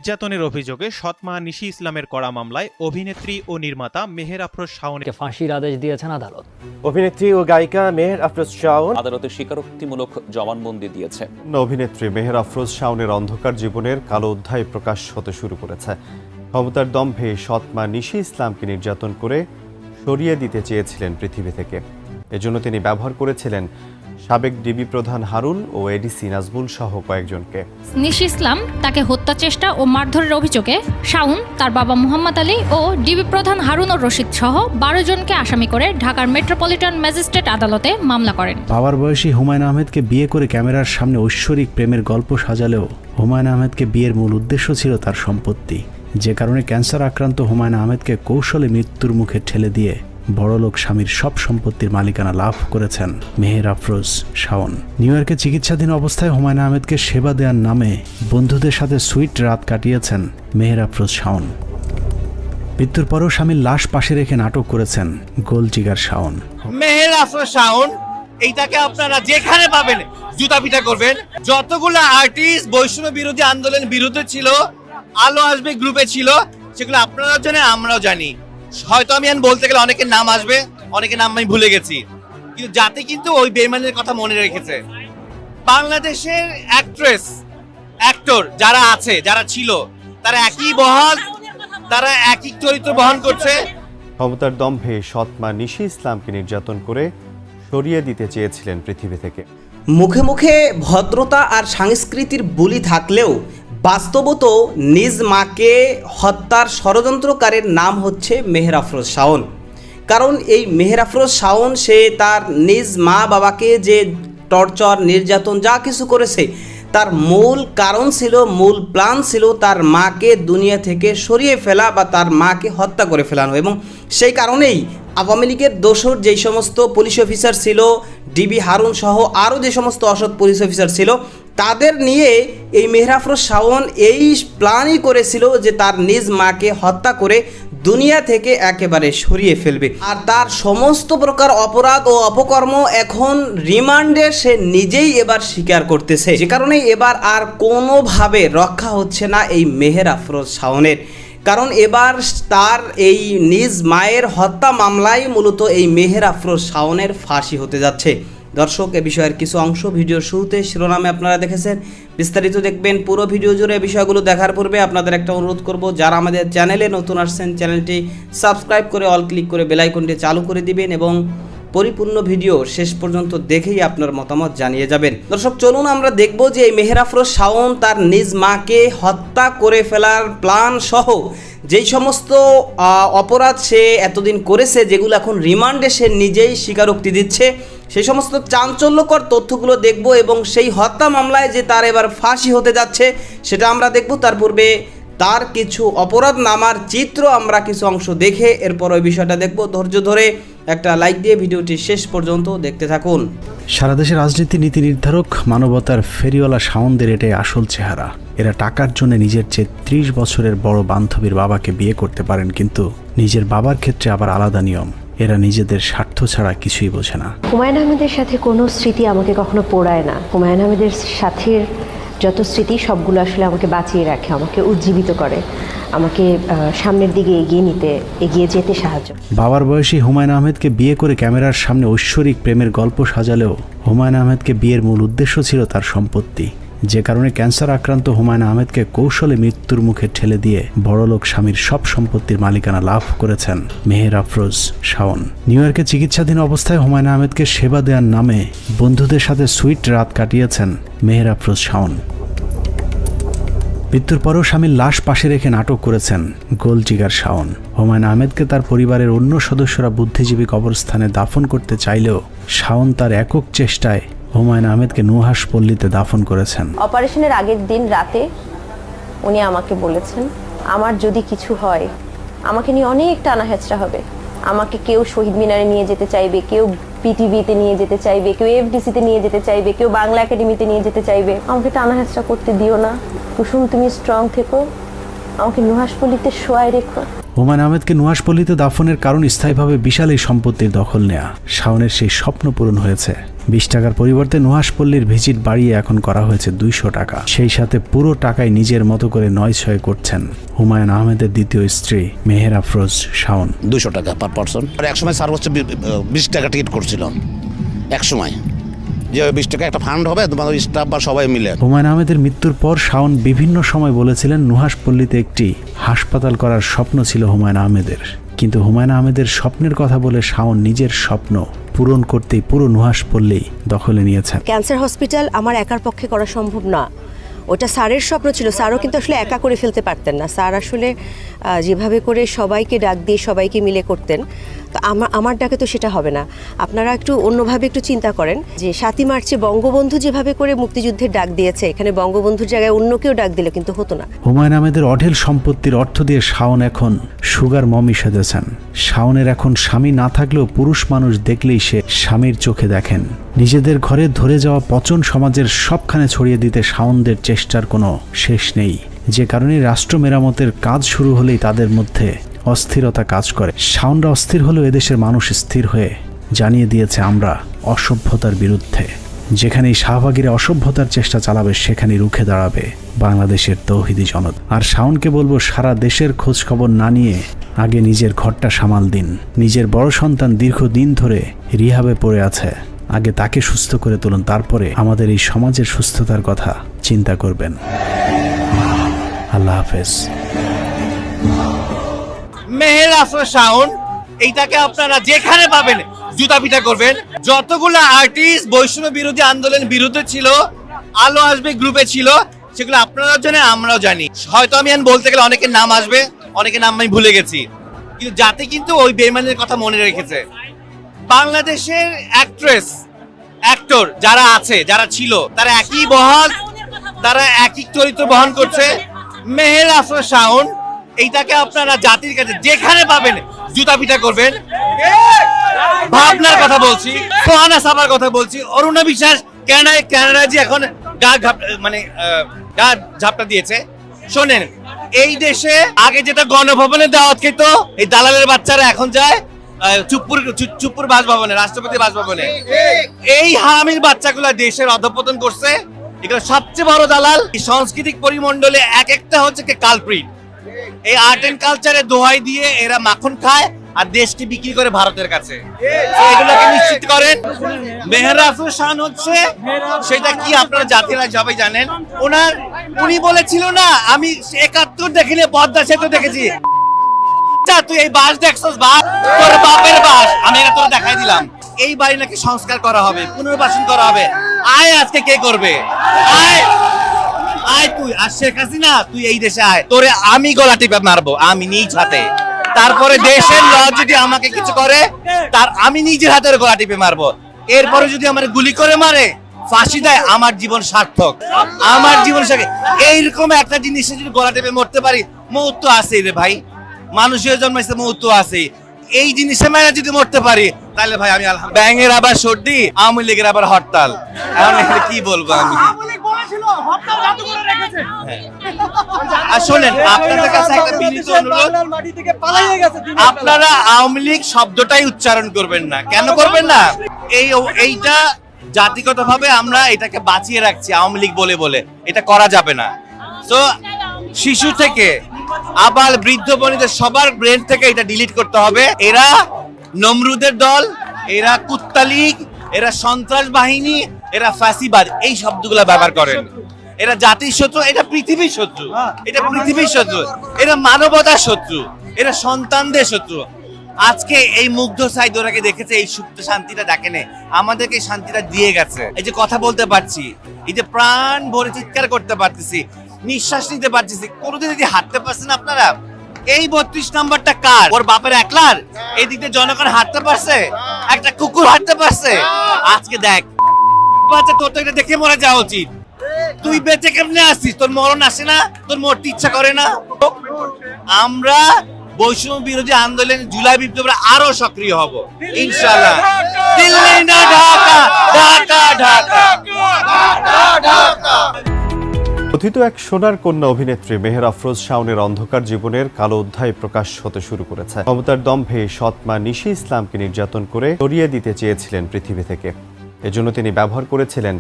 নির্যাতনের অভিযোগে সৎ মা নিশি ইসলামের করা মামলায় অভিনেত্রী ও নির্মাতা মেহের আফরোজ শাওনকে ফাঁসির আদেশ দিয়েছেন আদালত। অভিনেত্রী ও গায়িকা মেহের আফরোজ শাওন আদালতে স্বীকারোক্তিমূলক জবানবন্দি দিয়েছে। অভিনেত্রী মেহের আফরোজ শাওনের অন্ধকার জীবনের কালো অধ্যায় প্রকাশ হতে শুরু করেছে। ক্ষমতার দম্ভে সৎ মা নিশি ইসলামকে নির্যাতন করে সরিয়ে দিতে চেয়েছিলেন পৃথিবী থেকে। এজন্য তিনি ব্যবহার করেছিলেন সাবেক ডিবি প্রধান হারুন ও এডিসি নাজমুল সহ কয়েকজনকে। নিশি ইসলাম তাকে হত্যা চেষ্টা ও মারধরের অভিযোগে শাওন, তার বাবা মুহাম্মদ আলী ও ডিবি প্রধান হারুন ও রশিদ সহ 12 জনকে আসামি করে ঢাকার মেট্রোপলিটন ম্যাজিস্ট্রেট আদালতে মামলা করেন। বাবার বয়সী হুমায়ুন আহমেদকে বিয়ে করে ক্যামেরার সামনে ঐশ্বরিক প্রেমের গল্প সাজালেও হুমায়ুন আহমেদকে বিয়ের মূল উদ্দেশ্য ছিল তার সম্পত্তি, যে কারণে ক্যান্সার আক্রান্ত হুমায়ুন আহমেদকে কৌশলে মৃত্যুর মুখে ঠেলে দিয়ে বড়লোক স্বামীর সব সম্পত্তির মালিকানা লাভ করেছেন মেহের আফরোজ শাওন। নিউ ইয়র্কে চিকিৎসাধীন অবস্থায় হুমায়ুন আহমেদকে সেবা দেওয়ার নামে বন্ধুদের সাথে সুইট রাত কাটিয়েছেন মেহের আফরোজ শাওন। মৃত্যুর পরও স্বামীর লাশ পাশে রেখে নাটক করেছেন গোল জিগার শাওন। মেহের আফরোজ শাওন এইটাকে আপনারা যেখানে পাবেন জুতা পিটা করবেন। যতগুলো আর্টিস্ট বৈষম্য বিরোধী আন্দোলন বিরুদ্ধে ছিল, আলো আসবে গ্রুপে ছিল, সেগুলো আপনারাও জানেন, আমরাও জানি। হয়তো আমি বলতে গেলে অনেকের নাম আসবে, অনেকের নাম আমি ভুলে গেছি, কিন্তু জাতি কিন্তু ওই বেইমানের কথা মনে রেখেছে। বাংলাদেশের অ্যাক্টর যারা আছে, যারা ছিল, তারা একই বহাল, তারা একই চরিত্র বহন করছে। ক্ষমতার দম্ভে সৎ মা নিশি ইসলামকে নির্যাতন করে সরিয়ে দিতে চেয়েছিলেন পৃথিবী থেকে। মুখে মুখে ভদ্রতা আর সংস্কৃতির বুলি থাকলেও বাস্তবত নিজ মাকে হত্যার ষড়যন্ত্রকারীর নাম হচ্ছে মেহের আফরোজ শাওন। কারণ এই মেহের আফরোজ শাওন সে তার নিজ মা বাবাকে যে টর্চার, নির্যাতন যা কিছু করেছে, তার মূল কারণ ছিল, মূল প্ল্যান ছিল তার মাকে দুনিয়া থেকে সরিয়ে ফেলা বা তার মাকে হত্যা করে ফেলানো। এবং সেই কারণেই আওয়ামী লীগের দোসর যেই সমস্ত পুলিশ অফিসার ছিল, ডিবি হারুন সহ আরও যে সমস্ত অসৎ পুলিশ অফিসার ছিল, তাদের নিয়ে এই মেহের আফরোজ শাওন এই প্ল্যানই করেছিল যে তার নিজ মাকে হত্যা করে দুনিয়া থেকে একেবারে সরিয়ে ফেলবে। আর তার সমস্ত প্রকার অপরাধ ও অপকর্ম এখন রিমান্ডে সে নিজেই এবার স্বীকার করতেছে, যে কারণে এবার আর কোনোভাবে রক্ষা হচ্ছে না এই মেহের আফরোজ শাওনের। কারণ এবার তার এই নিজ মায়ের হত্যা মামলায় মূলত এই মেহের আফরোজ শাওনের ফাঁসি হতে যাচ্ছে। দর্শক, এ বিষয়ের কিছু অংশ ভিডিওর শুরুতে শিরোনামে আপনারা দেখেছেন, বিস্তারিত দেখবেন পুরো ভিডিও জুড়ে। বিষয়গুলো দেখার পূর্বে আপনাদের একটা অনুরোধ করব, যারা আমাদের চ্যানেলে নতুন আসছেন চ্যানেলটি সাবস্ক্রাইব করে অল ক্লিক করে বেল আইকনটি চালু করে দিবেন এবং পরিপূর্ণ ভিডিও শেষ পর্যন্ত দেখেই আপনার মতামত জানিয়ে যাবেন। দর্শক, চলুন আমরা দেখব যে এই মেহের আফরোজ শাওন তার নিজ মাকে হত্যা করে ফেলার প্ল্যান সহ যেই সমস্ত অপরাধ সে এতদিন করেছে, যেগুলো এখন রিমান্ডে সে নিজেই স্বীকারোক্তি দিচ্ছে, সেই সমস্ত চাঞ্চল্যকর তথ্যগুলো দেখব এবং সেই হত্যা মামলায় যে তার এবার ফাঁসি হতে যাচ্ছে সেটা আমরা দেখব। তার পূর্বে তার কিছু অপরাধ নামার চিত্র আমরা কিছু অংশ দেখে এরপর ওই বিষয়টা দেখব। ধৈর্য ধরে একটা লাইক দিয়ে ভিডিওটি শেষ পর্যন্ত দেখতে থাকুন। সারা দেশের রাজনীতি নীতি নির্ধারক, মানবতার ফেরিওয়ালা শাওনদের এটাই আসল চেহারা। এরা টাকার জন্য নিজের চেয়ে 30 বছরের বড় বান্ধবীর বাবাকে বিয়ে করতে পারেন, কিন্তু নিজের বাবার ক্ষেত্রে আবার আলাদা নিয়ম। এরা নিজেদের স্বার্থ ছাড়া কিছুই বোঝে না। হুমায়ুন আহমেদের সাথে কোনো স্মৃতি আমাকে কখনো পোড়ায় না। হুমায়ুন আহমেদের সাথে যত স্মৃতি সবগুলো আসলে আমাকে বাঁচিয়ে রাখে, আমাকে উজ্জীবিত করে, আমাকে সামনের দিকে এগিয়ে যেতে সাহায্য। বাবার বয়সী হুমায়ুন আহমেদকে বিয়ে করে ক্যামেরার সামনে ঐশ্বরিক প্রেমের গল্প সাজালেও হুমায়ুন আহমেদকে বিয়ের মূল উদ্দেশ্য ছিল তার সম্পত্তি, যে কারণে ক্যান্সার আক্রান্ত হুমায়ুন আহমেদকে কৌশলে মৃত্যুর মুখে ঠেলে দিয়ে বড়লোক স্বামীর সব সম্পত্তির মালিকানা লাভ করেছেন মেহের আফরোজ শাওন। নিউ ইয়র্কে চিকিৎসাধীন অবস্থায় হুমায়ুন আহমেদকে সেবা দেওয়ার নামে বন্ধুদের সাথে সুইট রাত কাটিয়েছেন মেহের আফরোজ শাওন। মৃত্যুর পরও স্বামীর লাশ পাশে রেখে নাটক করেছেন গোল জিগার শাওন। হুমায়ুন আহমেদকে তার পরিবারের অন্য সদস্যরা বুদ্ধিজীবী কবরস্থানে দাফন করতে চাইলেও শাওন তার একক চেষ্টায় হুমায়ুন আহমেদকে নুহাস পল্লীতে দাফন করেছেন। অপারেশনের আগের দিন রাতে উনি আমাকে বলেছেন, আমার যদি কিছু হয় আমাকে নিয়ে অনেক টানা হেঁচড়া হবে। আমাকে কেউ শহীদ মিনারে নিয়ে যেতে চাইবে, কেউ পিটিভিতে নিয়ে যেতে চাইবে, কেউ এফডিসিতে নিয়ে যেতে চাইবে, কেউ বাংলা একাডেমিতে নিয়ে যেতে চাইবে। আমাকে টানা হেঁচড়া করতে দিও না কুসুম, তুমি স্ট্রং থেকো, আমাকে নুহাশপল্লিতে শোয়ায় রেখো। হুমায়ুন আহমেদকে নুহাশপল্লিতে দাফনের কারণ স্থায়ীভাবে বিশাল এই সম্পত্তির দখল নেয়া। শাওনের সেই স্বপ্ন পূরণ হয়েছে। 20 টাকার পরিবর্তে নুহাশপল্লির ভিজিট বাড়িয়ে এখন করা হয়েছে 200 টাকা। সেই সাথে পুরো টাকায় নিজের মতো করে 9-6 করছেন হুমায়ুন আহমেদের দ্বিতীয় স্ত্রী মেহের আফরোজ শাওন। 200 টাকা পার পারসন। এক সময় সর্বোচ্চ 20 টাকা টিকিট করছিল এক সময়, যে 20 টাকা একটা ফান্ড হবে তোমার স্টাফ বা সবাই মিলে। হুমায়ুন আহমেদের মৃত্যুর পর শাওন বিভিন্ন সময় বলেছিলেন নুহাশপল্লিতে একটি হাসপাতাল করার স্বপ্ন ছিল হুমায়ুন আহমেদের। কিন্তু হুমায়ুন আহমেদের স্বপ্নের কথা বলে শাওন নিজের স্বপ্ন পূরণ করতেই পুরো নুহাশপল্লি দখলে নিয়েছেন। ক্যান্সার হসপিটাল আমার একার পক্ষে করা সম্ভব না, ওটা স্যারের স্বপ্ন ছিল। স্যারও কিন্তু আসলে একা করে ফেলতে পারতেন না। স্যার আসলে যেভাবে করে সবাইকে ডাক দিয়ে সবাইকে মিলে করতেন, তো আমার ডাকে তো সেটা হবে না। আপনারা একটু অন্যভাবে একটু চিন্তা করেন যে 7ই মার্চে বঙ্গবন্ধু যেভাবে করে মুক্তিযুদ্ধের ডাক দিয়েছে, এখানে বঙ্গবন্ধুর জায়গায় অন্য কেউ ডাক দিলে কিন্তু হতো না। হুমায়ুন আহমেদের অঢেল সম্পত্তির অর্থ দিয়ে শাওন এখন সুগার মমি সেজেছেন। শাওনের এখন স্বামী না থাকলেও পুরুষ মানুষ দেখলেই সে স্বামীর চোখে দেখেন। নিজেদের ঘরে ধরে যাওয়া পচন সমাজের সবখানে ছড়িয়ে দিতে শাওনদের চেষ্টার কোনো শেষ নেই, যে কারণে রাষ্ট্র মেরামতের কাজ শুরু হলেই তাদের মধ্যে অস্থিরতা কাজ করে। শাওনরা অস্থির হলেও এদেশের মানুষ স্থির হয়ে জানিয়ে দিয়েছে আমরা অসভ্যতার বিরুদ্ধে। যেখানেই শাহবাগীরা অসভ্যতার চেষ্টা চালাবে সেখানেই রুখে দাঁড়াবে বাংলাদেশের তৌহিদি জনতা। আর শাওনকে বলবো, সারা দেশের খোঁজ খবর না নিয়ে আগে নিজের ঘরটা সামাল দিন। নিজের বড় সন্তান দীর্ঘদিন ধরে রিহাবে পড়ে আছে, আগে তাকে সুস্থ করে তুলুন, তারপরে আমাদের এই সমাজের সুস্থতার কথা চিন্তা করবেন। আল্লাহ হাফেজ। মেহের আফরোজ শাওন, এইটাকে আপনারা যেখানে পাবেন জুতা পিটা করবেন। যতগুলো আর্টিস্ট বৈষম্য বিরোধী আন্দোলন বিরুদ্ধে ছিল, আলো আসবে গ্রুপে ছিল, সেগুলো আপনারা জানেন, আমরাও জানি। হয়তো আমি বলতে গেলে অনেকের নাম আসবে, অনেকের নাম আমি ভুলে গেছি, কিন্তু জাতি কিন্তু ওই বেইমানের কথা মনে রেখেছে। বাংলাদেশের অ্যাক্ট্রেস অ্যাক্টর যারা আছে, যারা ছিল, তারা একই বহাল, তারা একই চরিত্র বহন করছে। মেহের আফরোজ শাওন, এইটাকে আপনারা জাতির কাছে যেখানে পাবেন জুতা পিটা করবেন। ভাবনার কথা বলছি, সোহানা সাবার কথা বলছি, অরুণা বিশ্বাস কানাডায় যে এখন গা ঝাপটা দিয়েছে। শোনেন, এই দেশে আগে যেটা গণভবনে দাওয়াত খেত, এই দালালের বাচ্চারা এখন যায় চুপ্পুর বাসভবনে, রাষ্ট্রপতি বাসভবনে। এই হারামির বাচ্চাগুলা দেশের অধঃপতন করছে। এগুলো সবচেয়ে বড় দালাল। সাংস্কৃতিক পরিমণ্ডলে এক একটা হচ্ছে কালপ্রিট। এই আর্ট এন্ড কালচারে দোহাই দিয়ে এরা মাখন খায় আর দেশকে বিক্রি করে ভারতের কাছে। এগুলোকে নিশ্চিত করেন। মেহের আফরোজ শাওন হচ্ছে সেটা কি আপনারা জাতিরা সবাই জানেন। উনি বলেছিল না, আমি 71 দেখিনি, পদ্মা সেতু দেখেছি। তুই এই বাস দেখছস, বাস তোর বাপের বাস, আমি এটা তোর দেখাই দিলাম। এই বাড়ি নাকি সংস্কার করা হবে, পুনর্বাসন করা হবে। আয়, আজকে কে করবে? আয় আয় তুই, আর শেখ হাসিনা, তুই এই দেশে আয়, তোরে আমি গলা টিপে মারবো, আমি নিজ হাতে। তারপরে দেশের ল যদি আমাকে কিছু করে, তার আমি নিজের হাতের গলা টিপে মারবো। এরপরে যদি আমার গুলি করে মারে, ফাঁসি দেয়, আমার জীবন সার্থক, আমার জীবন সার্থক। এইরকম একটা জিনিসে যদি গলা টিপে মরতে পারি, মৌত তো আছেই রে ভাই, মানুষের জন্মাইছে, মৌত তো আছেই। এই জিনিসে মেরে যদি মরতে পারি, তাহলে ভাই আমি আলহামদুলিল্লাহ। ব্যাঙের আবার সর্দি, আওয়ামী লীগের আবার হরতাল, এখন কি বলবো আমি। আর শোনেন, আপনাদের কাছে একটা বিনীত অনুরোধ, আপনারা আওয়ামী লীগ শব্দটাই উচ্চারণ করবেন না। কেন করবেন না? এইটা জাতিগতভাবে আমরা এটাকে বাঁচিয়ে রাখছি আওয়ামী লীগ বলে বলে, এটা করা যাবে না। তো শিশু থেকে আবার বৃদ্ধ বনিতা সবার ব্রেন থেকে এটা ডিলিট করতে হবে। এরা নমরুদের দল, এরা কুত্তা লীগ, এরা সন্ত্রাস বাহিনী, এরা ফ্যাসিবাদ, এই শব্দগুলো ব্যবহার করেন। এরা জাতির শত্রু, এটা পৃথিবীর শত্রু, এটা পৃথিবীর শত্রু, এরা মানবতার শত্রু, এরা সন্তানদের শত্রু। আজকে এই মুগ্ধ সাইদ ওরাকে দেখেছে, এই সুপ্ত শান্তিটা দেখেনে, আমাদেরকে শান্তিটা দিয়ে গেছে। এই যে কথা বলতে পারছি, এই যে প্রাণ ভরে চিৎকার করতে পারতেছি, নিঃশ্বাস নিতে পারতেছি। কোনোদিন যদি হাঁটতে পারছেন আপনারা? এই 32 নাম্বারটা কার? ওর বাপের একলার? এই দিকে জনগণ হাঁটতে পারছে? একটা কুকুর হাঁটতে পারছে? আজকে দেখ বাচ্চা, তোর তো এটা দেখে মরে যাওয়া উচিত। তুই বেঁচে কেমনে আসছিস? তোর মরণ আসে না? তোর মরতে ইচ্ছা করে না? আমরা বৈষম্য বিরোধী আন্দোলন, জুলাই বিপ্লবে আরো সক্রিয় হব ইনশাআল্লাহ। দিল্লি না ঢাকা, ঢাকা ঢাকা। কথিত এক সোনার কন্যা অভিনেত্রী মেহের আফরোজ শাওনের অন্ধকার জীবনের কালো অধ্যায় প্রকাশ হতে শুরু করেছে। ক্ষমতার দম্ভে সৎ মা নিশি ইসলামকে নির্যাতন করে সরিয়ে দিতে চেয়েছিলেন পৃথিবী থেকে। এজন্য তিনি ব্যবহার করেছিলেন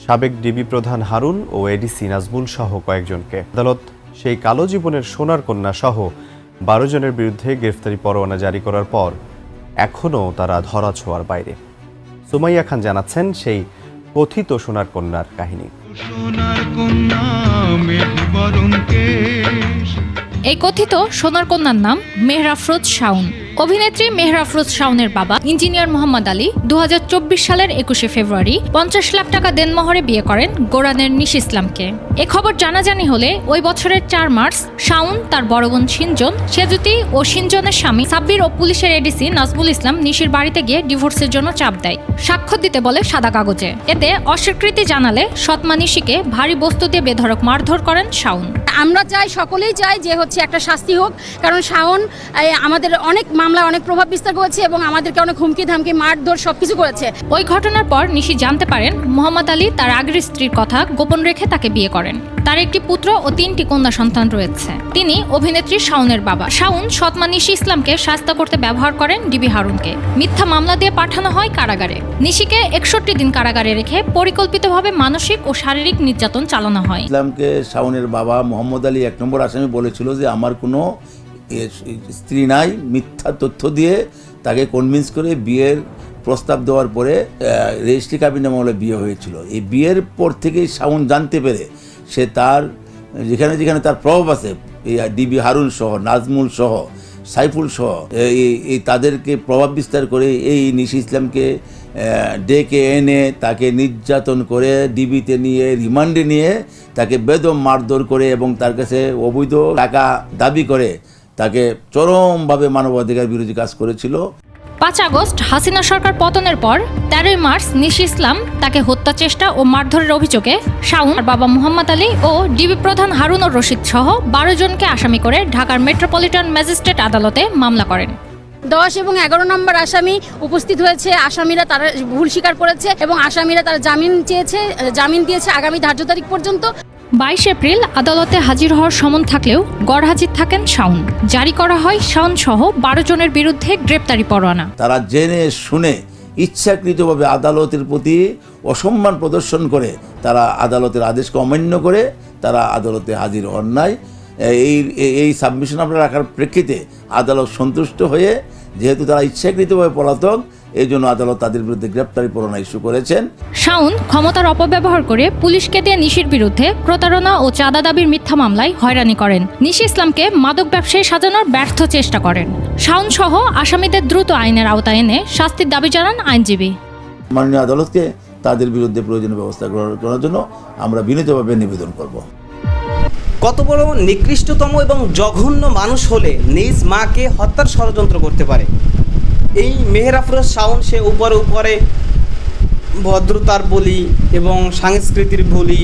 সাবেক ডিবি প্রধান হারুন ও এডিসি নাজমুল সহ কয়েকজনকে। আদালত সেই কালো জীবনের সোনার কন্যা সহ 12 জনের বিরুদ্ধে গ্রেফতারি পরোয়ানা জারি করার পর এখনও তারা ধরাছোঁয়ার বাইরে। সুমাইয়া খান জানাচ্ছেন সেই কথিত সোনার কন্যার কাহিনী। এই কথিত সোনার কন্যার নাম মেহের আফরোজ শাওন। অভিনেত্রী মেহের আফরোজ শাওনের বাবা ইঞ্জিনিয়ার মোহাম্মদ আলী 2024 সালের 21শে ফেব্রুয়ারি 50 লাখ টাকা দেনমোহরে বিয়ে করেন গোরানের নিশি ইসলামকে। এ খবর জানাজানি হলে ওই বছরের 4 মার্চ শাওন, তার বড় বোন সিনজন, সেজুতি ও সিনজনের স্বামী সাব্বির ও পুলিশের এডিসি নাজমুল ইসলাম নিশির বাড়িতে গিয়ে ডিভোর্সের জন্য চাপ দেয়, স্বাক্ষর দিতে বলে সাদা কাগজে। এতে অস্বীকৃতি জানালে সৎমা নিশিকে ভারী বস্তু দিয়ে বেধড়ক মারধর করেন শাওন। আমরা চাই, সকলেই চাই যে একটা শাস্তি হোক, কারণ শাওন আমাদের অনেক মামলা অনেক প্রভাব বিস্তার করেছে এবং আমাদেরকে অনেক হুমকি ধামকি মারধর সবকিছু করেছে। ওই ঘটনার পর নিশি জানতে পারেন মোহাম্মদ আলী তার আগের স্ত্রীর কথা গোপন রেখে তাকে বিয়ে করেন। তার একটি পুত্র ও 3টি কন্যা সন্তান রয়েছে। তিনি অভিনেত্রী শাওনের বাবা। শাওন সৎমা নিশি ইসলামকে শাস্তি করতে ব্যবহার করেন ডিবি হারুনকে। মিথ্যা মামলা দিয়ে পাঠানো হয় কারাগারে। নিশিকে 61 দিন কারাগারে রেখে পরিকল্পিতভাবে মানসিক ও শারীরিক নির্যাতন চালানো হয়। ইসলামকে শাওনের বাবা মোহাম্মদ আলী 1 নম্বর আসামি বলেছিল যে আমার কোনো স্ত্রী নাই, মিথ্যা তথ্য দিয়ে তাকে কনভিন্স করে বিয়ের প্রস্তাব দেওয়ার পরে রেজিস্ট্রি কাবিননামা বিয়ে হয়েছিল। এই বিয়ের পর থেকেই শাওন জানতে পেরে সে তার যেখানে যেখানে তার প্রভাব আছে, এই ডিবি হারুন সহ, নাজমুল সহ, সাইফুল সহ, এই তাদেরকে প্রভাব বিস্তার করে এই নিশি ইসলামকে ডেকে এনে তাকে নির্যাতন করে ডিবিতে নিয়ে রিমান্ডে নিয়ে তাকে বেদম মারধর করে এবং তার কাছে অবৈধ টাকা দাবি করে তাকে চরমভাবে মানবাধিকার বিরোধী কাজ করেছিল। 5 আগস্ট হাসিনা সরকার পতনের পর 13 মার্চ নিশি ইসলাম তাকে হত্যা চেষ্টা ও মারধরের অভিযোগে শাওন, বাবা মুহাম্মদ আলী ও ডিবি প্রধান হারুন রশিদ সহ 12 জনকে আসামি করে ঢাকার মেট্রোপলিটন ম্যাজিস্ট্রেট আদালতে মামলা করেন। 10 এবং 11 নম্বর আসামি উপস্থিত হয়েছে। আসামিরা তারা ভুল স্বীকার করেছে এবং আসামিরা তারা জামিন দিয়েছে আগামী ধার্য তারিখ পর্যন্ত। 22 এপ্রিল আদালতে হাজির হওয়ার সমন থাকলেও গড়হাজির থাকেন শাওন। জারি করা হয় শাওন সহ 12 জনের বিরুদ্ধে গ্রেপ্তারি পরোয়ানা। তারা জেনে শুনে ইচ্ছাকৃতভাবে আদালতের প্রতি অসম্মান প্রদর্শন করে তারা আদালতের আদেশকে অমান্য করে তারা আদালতে হাজির হন নাই। এই সাবমিশন আমরা রাখার প্রেক্ষিতে আদালত সন্তুষ্ট হয়ে, যেহেতু তারা ইচ্ছাকৃতভাবে পলাতক, এই জন্য আদালত তাদের বিরুদ্ধে গ্রেপ্তারি পরোয়ানা ইস্যু করেছেন। শাওন ক্ষমতার অপব্যবহার করে পুলিশকে দিয়ে নিশির বিরুদ্ধে প্রতারণা ও চাঁদা দাবির মিথ্যা মামলায় হয়রানি করেন। নিশি ইসলামকে মাদক ব্যবসায়ী সাজানোর ব্যর্থ চেষ্টা করেন। শাওন সহ আসামিদের দ্রুত আইনের আওতায় এনে শাস্তির দাবি জানান আইনজীবী। মাননীয় আদালতকে তাদের বিরুদ্ধে প্রয়োজনীয় ব্যবস্থা গ্রহণ করার জন্য আমরা বিনীতভাবে নিবেদন করব। কত বড় নিকৃষ্টতম এবং জঘন্য মানুষ হলে নিজ মাকে হত্যার ষড়যন্ত্র করতে পারে? এই মেহের আফরোজ শাওন সে উপরে ভদ্রতার বলি এবং সংস্কৃতির বলি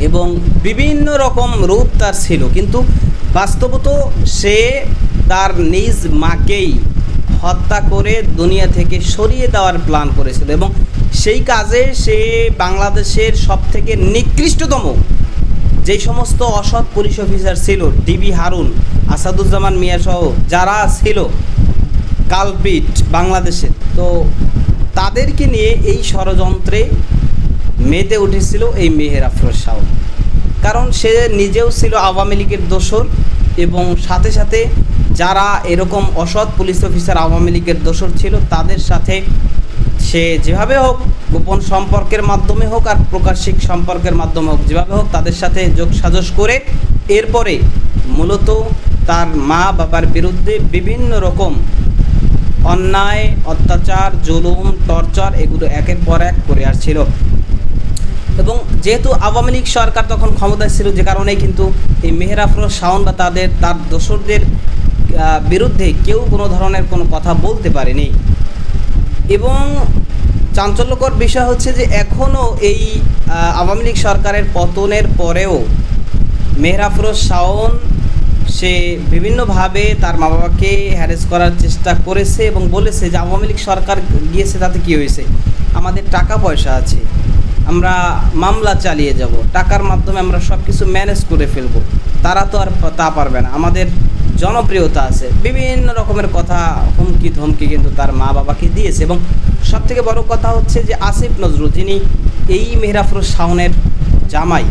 এবং বিভিন্ন রকম রূপ তার ছিল, কিন্তু বাস্তবত সে তার নিজ মাকেই হত্যা করে দুনিয়া থেকে সরিয়ে দেওয়ার প্ল্যান করেছিল এবং সেই কাজে সে বাংলাদেশের সবথেকে নিকৃষ্টতম যেই সমস্ত অসৎ পুলিশ অফিসার ছিল, ডিবি হারুন, আসাদুজ্জামান মিয়া সহ যারা ছিল কালপিট বাংলাদেশে, তো তাদেরকে নিয়ে এই ষড়যন্ত্রে মেতে উঠেছিল এই মেহের আফরোজ শাওন। কারণ সে নিজেও ছিল আওয়ামী লীগের দোসর এবং সাথে সাথে যারা এরকম অসৎ পুলিশ অফিসার আওয়ামী লীগের দোসর ছিল তাদের সাথে সে যেভাবে হোক, গোপন সম্পর্কের মাধ্যমে হোক আর প্রকাশ্যিক সম্পর্কের মাধ্যমে হোক, যেভাবে হোক তাদের সাথে যোগসাজশ করে এরপরে মূলত তার মা বাবার বিরুদ্ধে বিভিন্ন রকম অন্যায়, অত্যাচার, জুলুম, টর্চার এগুলো একের পর এক করে আসছিল। এবং যেহেতু আওয়ামী লীগ সরকার তখন ক্ষমতায় ছিল, যে কারণে কিন্তু এই মেহের আফরোজ শাওন বা তার দোসরদের বিরুদ্ধে কেউ কোনো ধরনের কোনো কথা বলতে পারেনি। এবং চাঞ্চল্যকর বিষয় হচ্ছে যে এখনও এই আওয়ামী লীগ সরকারের পতনের পরেও মেহের আফরোজ শাওন সে বিভিন্নভাবে তার মা বাবাকে হ্যারেস করার চেষ্টা করেছে এবং বলেছে যে আওয়ামী লীগ সরকার গিয়েছে তাতে কী হয়েছে, আমাদের টাকা পয়সা আছে, আমরা মামলা চালিয়ে যাব, টাকার মাধ্যমে আমরা সব কিছু ম্যানেজ করে ফেলবো, তারা তো আর তা পারবে না। আমাদের জনপ্রিয়তা আছে, বিভিন্ন রকমের কথা, হুমকি ধমকি কিন্তু তার মা বাবাকে দিয়েছে। এবং সবথেকে বড় কথা হচ্ছে যে আসিফ নজরুল, যিনি এই মেহের আফরোজ শাওনের জামাই,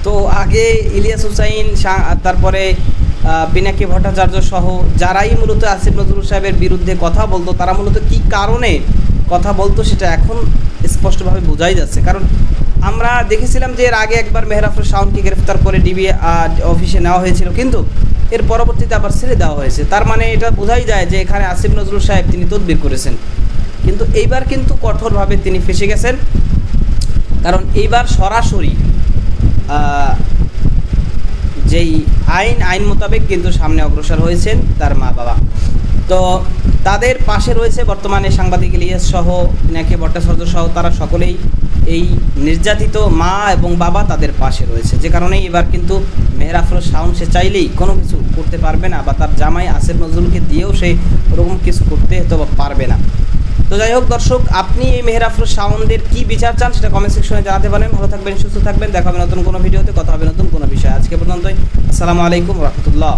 তো আগে ইলিয়াস হুসাইন, তারপরে পিনাকি ভট্টাচার্য সহ যারাই মূলত আসিফ নজরুল সাহেবের বিরুদ্ধে কথা বলতো, তারা মূলত কী কারণে কথা বলতো সেটা এখন স্পষ্টভাবে বোঝাই যাচ্ছে। কারণ আমরা দেখেছিলাম যে এর আগে একবার মেহের আফরোজ শাওনকে গ্রেফতার করে ডিবি অফিসে নেওয়া হয়েছিল, কিন্তু এর পরবর্তীতে আবার ছেড়ে দেওয়া হয়েছে। তার মানে এটা বোঝাই যায় যে এখানে আসিফ নজরুল সাহেব তিনি তদবির করেছেন, কিন্তু এইবার কিন্তু কঠোরভাবে তিনি ফেঁসে গেছেন। কারণ এইবার সরাসরি যেই আইন মোতাবেক কিন্তু সামনে অগ্রসর হয়েছেন তার মা বাবা। তো তাদের পাশে রয়েছে বর্তমানে সাংবাদিক ইলিয়াস সহ পিনাকি ভট্টাচার্য সহ, তারা সকলেই এই নির্যাতিত মা এবং বাবা তাদের পাশে রয়েছে, যে কারণেই এবার কিন্তু মেহের আফরোজ শাওন সে চাইলেই কোনো কিছু করতে পারবে না, বা তার জামাই আসিফ নজরুলকে দিয়েও সে ওরকম কিছু করতে হয়তো পারবে না। তো যাই হোক দর্শক, আপনি এই মেহের আফরোজ শাওনদের কী বিচার চান সেটা কমেন্ট সেকশনে জানাতে পারেন। ভালো থাকবেন, সুস্থ থাকবেন, দেখা হবে নতুন কোনো ভিডিওতে, কথা হবে নতুন কোনো বিষয়। আজকে পর্যন্তই, আসসালামু আলাইকুম রহমতুল্লাহ।